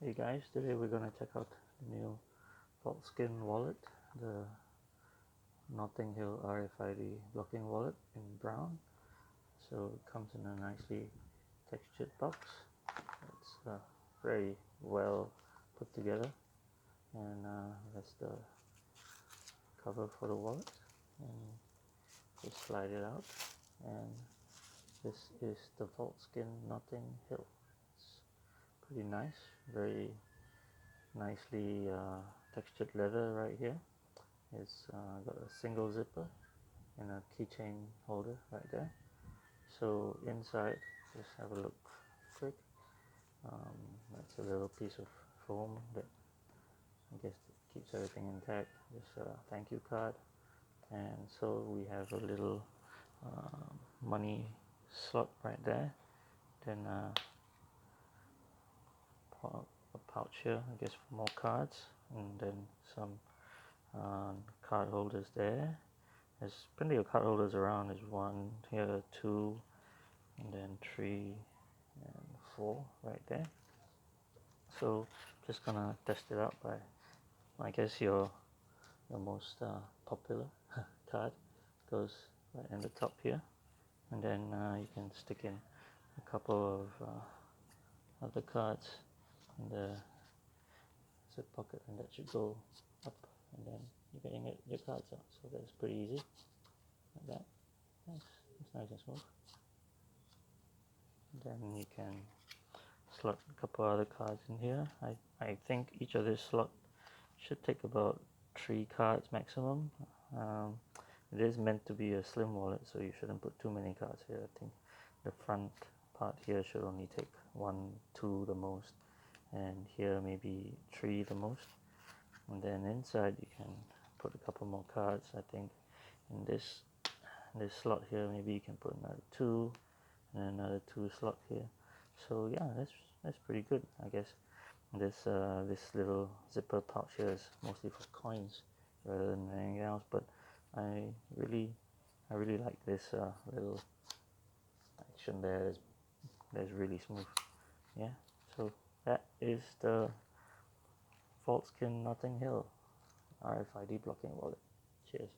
Hey guys, today we're gonna check out the new Vaultskin wallet, the Notting Hill RFID blocking wallet in brown. So it comes in a nicely textured box. It's very well put together, and that's the cover for the wallet. And just slide it out, and this is the Vaultskin Notting Hill. It's pretty nice, very nicely textured leather right here. It's got a single zipper and a keychain holder right there. So inside, just have a look quick. That's a little piece of foam that I guess keeps everything intact. Just a thank you card, and so we have a little money slot right there. Then a pouch here, I guess, for more cards, and then some card holders there. There's plenty of card holders around. There's one here, two, and then 3 and 4 right there. So just gonna test it out by, I guess, your most popular card goes right in the top here, and then you can stick in a couple of other cards in the zip pocket, and that should go up, and then you're getting your cards out. So that's pretty easy, like that. It's nice and smooth. Then you can slot a couple other cards in here. I think each of this slot should take about 3 cards maximum. It is meant to be a slim wallet, so you shouldn't put too many cards here. I think the front part here should only take 1, 2 the most, and here maybe 3 the most. And then inside you can put a couple more cards. I think in this slot here maybe you can put another 2 and another 2 slot here. So yeah, that's pretty good, I guess. This little zipper pouch here is mostly for coins rather than anything else, but I really like this little action there. That's really smooth. Yeah, so that is the Vaultskin Notting Hill RFID blocking wallet. Cheers.